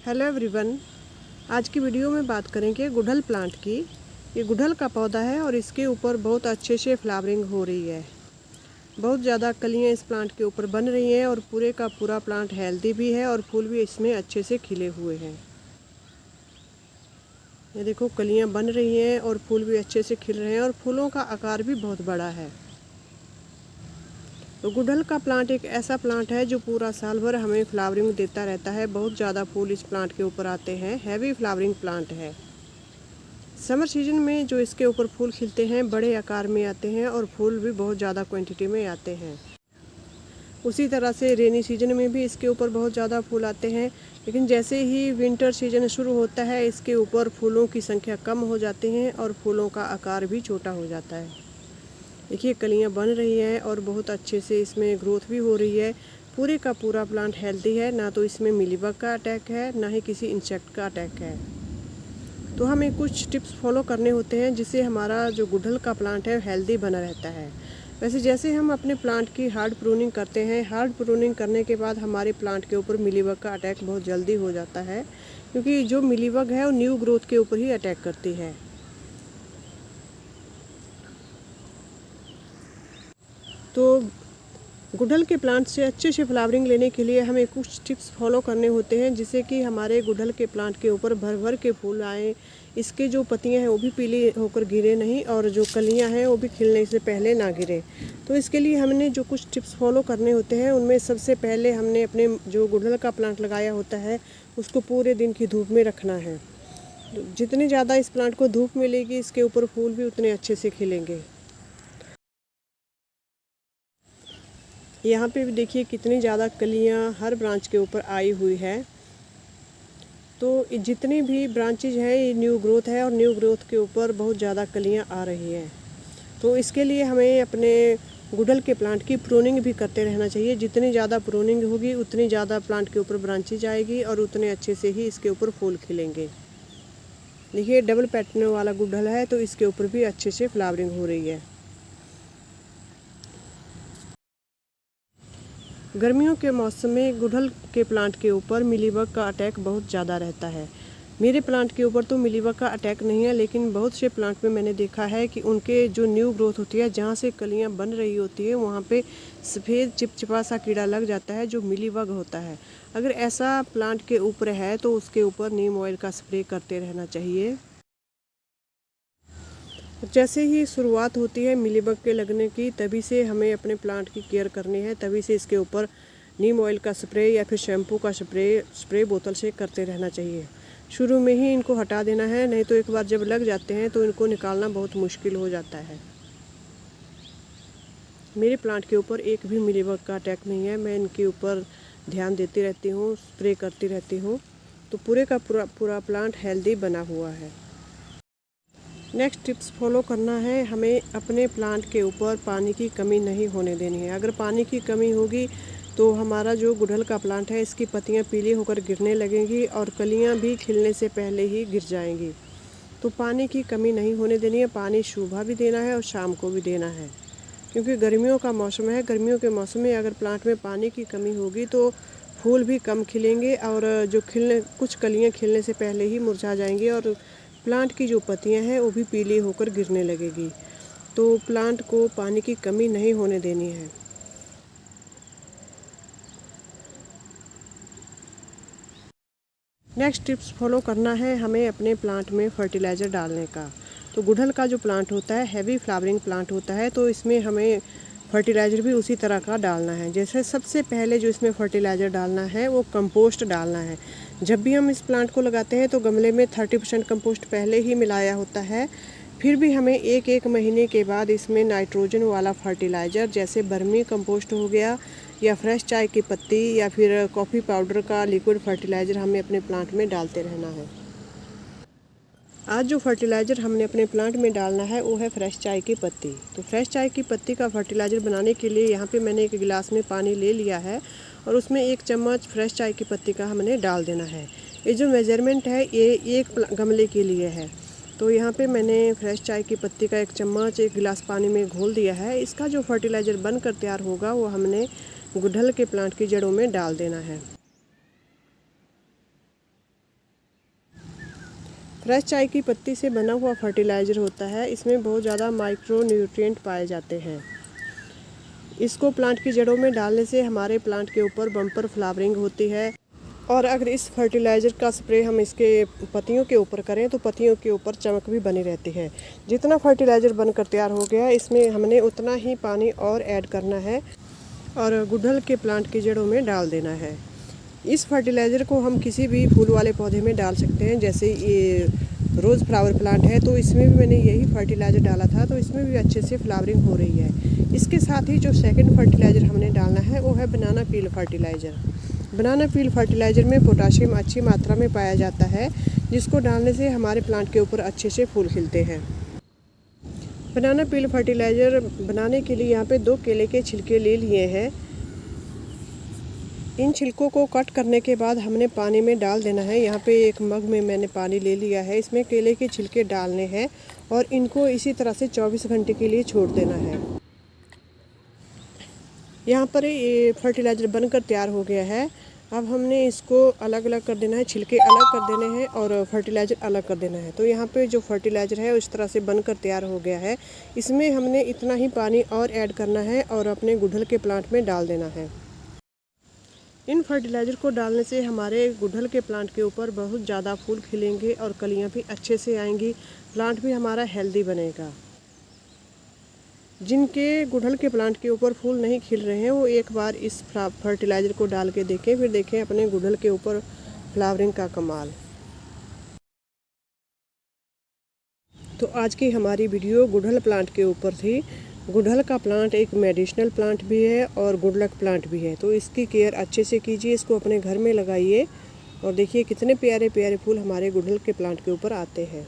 Hello everyone. आज की video में बात करेंगे गुड़हल प्लांट की। ये गुड़हल का पौधा है और इसके ऊपर बहुत अच्छे से फ्लावरिंग हो रही है। बहुत ज़्यादा कलियां इस प्लांट के ऊपर बन रही हैं और पूरे का पूरा प्लांट हेल्दी भी है और फूल भी इसमें अच्छे से खिले हुए हैं। ये देखो कलियां बन रही हैं और फूल भी अच्छे से खिल रहे हैं और फूलों का आकार भी बहुत बड़ा है। तो गुड़हल का प्लांट एक ऐसा प्लांट है जो पूरा साल भर हमें फ्लावरिंग देता रहता है। बहुत ज़्यादा फूल इस प्लांट के ऊपर आते हैं। हैवी फ्लावरिंग प्लांट है। समर सीजन में जो इसके ऊपर फूल खिलते हैं बड़े आकार में आते हैं और फूल भी बहुत ज़्यादा क्वांटिटी में आते हैं। उसी तरह से रेनी सीजन में भी इसके ऊपर बहुत ज़्यादा फूल आते हैं, लेकिन जैसे ही विंटर सीजन शुरू होता है इसके ऊपर फूलों की संख्या कम हो जाती हैं और फूलों का आकार भी छोटा हो जाता है। देखिए कलियां बन रही हैं और बहुत अच्छे से इसमें ग्रोथ भी हो रही है। पूरे का पूरा प्लांट हेल्दी है, ना तो इसमें मिलीबग का अटैक है ना ही किसी इंसेक्ट का अटैक है। तो हमें कुछ टिप्स फॉलो करने होते हैं जिससे हमारा जो गुड़हल का प्लांट है हेल्दी बना रहता है। वैसे जैसे हम अपने प्लांट की हार्ड प्रूनिंग करते हैं, हार्ड प्रूनिंग करने के बाद हमारे प्लांट के ऊपर मिलीबग का अटैक बहुत जल्दी हो जाता है, क्योंकि जो मिलीबग है वो न्यू ग्रोथ के ऊपर ही अटैक करती है। तो गुड़हल के प्लांट से अच्छे से फ्लावरिंग लेने के लिए हमें कुछ टिप्स फॉलो करने होते हैं जिससे कि हमारे गुड़हल के प्लांट के ऊपर भर भर के फूल आए। इसके जो पत्तियां हैं वो भी पीली होकर गिरे नहीं और जो कलियां हैं वो भी खिलने से पहले ना गिरे। तो इसके लिए हमने जो कुछ टिप्स फॉलो करने होते हैं उनमें सबसे पहले हमने अपने जो गुड़हल का प्लांट लगाया होता है उसको पूरे दिन की धूप में रखना है। जितनी ज़्यादा इस प्लांट को धूप मिलेगी इसके ऊपर फूल भी उतने अच्छे से खिलेंगे। यहाँ पे भी देखिए कितनी ज़्यादा कलियाँ हर ब्रांच के ऊपर आई हुई है। तो जितनी भी ब्रांचेज हैं ये न्यू ग्रोथ है और न्यू ग्रोथ के ऊपर बहुत ज़्यादा कलियाँ आ रही हैं। तो इसके लिए हमें अपने गुड़हल के प्लांट की प्रूनिंग भी करते रहना चाहिए। जितनी ज़्यादा प्रूनिंग होगी उतनी ज़्यादा प्लांट के ऊपर ब्रांचेज आएगी और उतने अच्छे से ही इसके ऊपर फूल खिलेंगे। देखिए डबल पैटर्न वाला गुड़हल है तो इसके ऊपर भी अच्छे से फ्लावरिंग हो रही है। गर्मियों के मौसम में गुड़हल के प्लांट के ऊपर मिलीबग का अटैक बहुत ज़्यादा रहता है। मेरे प्लांट के ऊपर तो मिलीबग का अटैक नहीं है, लेकिन बहुत से प्लांट में मैंने देखा है कि उनके जो न्यू ग्रोथ होती है, जहाँ से कलियाँ बन रही होती है, वहाँ पे सफ़ेद चिपचिपा सा कीड़ा लग जाता है जो मिलीबग होता है। अगर ऐसा प्लांट के ऊपर है तो उसके ऊपर नीम ऑयल का स्प्रे करते रहना चाहिए। जैसे ही शुरुआत होती है मिलीबग के लगने की तभी से हमें अपने प्लांट की केयर करनी है। तभी से इसके ऊपर नीम ऑयल का स्प्रे या फिर शैम्पू का स्प्रे बोतल से करते रहना चाहिए। शुरू में ही इनको हटा देना है, नहीं तो एक बार जब लग जाते हैं तो इनको निकालना बहुत मुश्किल हो जाता है। मेरे प्लांट के ऊपर एक भी मिलीबग का अटैक नहीं है। मैं इनके ऊपर ध्यान देती रहती हूँ, स्प्रे करती रहती हूँ, तो पूरे का पूरा प्लांट हेल्दी बना हुआ है। नेक्स्ट टिप्स फॉलो करना है, हमें अपने प्लांट के ऊपर पानी की कमी नहीं होने देनी है। अगर पानी की कमी होगी तो हमारा जो गुड़हल का प्लांट है इसकी पत्तियां पीली होकर गिरने लगेंगी और कलियां भी खिलने से पहले ही गिर जाएंगी। तो पानी की कमी नहीं होने देनी है। पानी सुबह भी देना है और शाम को भी देना है, क्योंकि गर्मियों का मौसम है। गर्मियों के मौसम में अगर प्लांट में पानी की कमी होगी तो फूल भी कम खिलेंगे और जो कुछ कलियाँ खिलने से पहले ही मुरझा जाएंगी और प्लांट की जो पत्तियां हैं वो भी पीली होकर गिरने लगेगी। तो प्लांट को पानी की कमी नहीं होने देनी है। नेक्स्ट टिप्स फॉलो करना है हमें अपने प्लांट में फर्टिलाइज़र डालने का। तो गुड़हल का जो प्लांट होता है हैवी फ्लावरिंग प्लांट होता है, तो इसमें हमें फर्टिलाइज़र भी उसी तरह का डालना है। जैसे सबसे पहले जो इसमें फर्टिलाइज़र डालना है वो कंपोस्ट डालना है। जब भी हम इस प्लांट को लगाते हैं तो गमले में 30% कंपोस्ट पहले ही मिलाया होता है। फिर भी हमें एक एक महीने के बाद इसमें नाइट्रोजन वाला फर्टिलाइज़र जैसे बर्मी कंपोस्ट हो गया या फ्रेश चाय की पत्ती या फिर कॉफ़ी पाउडर का लिक्विड फर्टिलाइज़र हमें अपने प्लांट में डालते रहना है। आज जो फर्टिलाइज़र हमने अपने प्लांट में डालना है वो है फ्रेश चाय की पत्ती। तो फ्रेश चाय की पत्ती का फर्टिलाइज़र बनाने के लिए यहाँ पे मैंने एक गिलास में पानी ले लिया है और उसमें 1 चम्मच फ्रेश चाय की पत्ती का हमने डाल देना है। ये जो मेजरमेंट है ये एक गमले के लिए है। तो यहाँ पे मैंने फ्रेश चाय की पत्ती का 1 चम्मच 1 गिलास पानी में घोल दिया है। इसका जो फर्टिलाइज़र बनकर तैयार होगा वो हमने गुड़हल के प्लांट की जड़ों में डाल देना है। फ्रेश चाय की पत्ती से बना हुआ फर्टिलाइज़र होता है। इसमें बहुत ज़्यादा माइक्रो न्यूट्रिएंट पाए जाते हैं। इसको प्लांट की जड़ों में डालने से हमारे प्लांट के ऊपर बम्पर फ्लावरिंग होती है। और अगर इस फर्टिलाइज़र का स्प्रे हम इसके पत्तियों के ऊपर करें तो पत्तियों के ऊपर चमक भी बनी रहती है। जितना फर्टिलाइज़र बनकर तैयार हो गया इसमें हमने उतना ही पानी और ऐड करना है और गुड़हल के प्लांट की जड़ों में डाल देना है। इस फर्टिलाइज़र को हम किसी भी फूल वाले पौधे में डाल सकते हैं। जैसे ये रोज़ फ्लावर प्लांट है तो इसमें भी मैंने यही फर्टिलाइज़र डाला था, तो इसमें भी अच्छे से फ्लावरिंग हो रही है। इसके साथ ही जो सेकंड फर्टिलाइज़र हमने डालना है वो है बनाना पील फर्टिलाइज़र। बनाना पील फर्टिलाइज़र में पोटाशियम अच्छी मात्रा में पाया जाता है, जिसको डालने से हमारे प्लांट के ऊपर अच्छे से फूल खिलते हैं। बनाना पील फर्टिलाइज़र बनाने के लिए यहाँ पे 2 केले के छिलके ले लिए हैं। इन छिलकों को कट करने के बाद हमने पानी में डाल देना है। यहाँ पे एक मग में मैंने पानी ले लिया है, इसमें केले के छिलके डालने हैं और इनको इसी तरह से 24 घंटे के लिए छोड़ देना है। यहाँ पर ये फर्टिलाइज़र बनकर तैयार हो गया है। अब हमने इसको अलग अलग कर देना है, छिलके अलग कर देने हैं और फर्टिलाइज़र अलग कर देना है। तो यहाँ पे जो फर्टिलाइज़र है उस तरह से बनकर तैयार हो गया है। इसमें हमने इतना ही पानी और ऐड करना है और अपने गुड़हल के प्लांट में डाल देना है। इन फर्टिलाइज़र को डालने से हमारे गुड़हल के प्लांट के ऊपर बहुत ज़्यादा फूल खिलेंगे और कलियाँ भी अच्छे से आएंगी। प्लांट भी हमारा हेल्दी बनेगा। जिनके गुड़हल के प्लांट के ऊपर फूल नहीं खिल रहे हैं वो एक बार इस फर्टिलाइज़र को डाल के देखें, फिर देखें अपने गुड़हल के ऊपर फ्लावरिंग का कमाल। तो आज की हमारी वीडियो गुड़हल प्लांट के ऊपर थी। गुड़हल का प्लांट एक मेडिसिनल प्लांट भी है और गुड लक प्लांट भी है, तो इसकी केयर अच्छे से कीजिए। इसको अपने घर में लगाइए और देखिए कितने प्यारे प्यारे फूल हमारे गुड़हल के प्लांट के ऊपर आते हैं।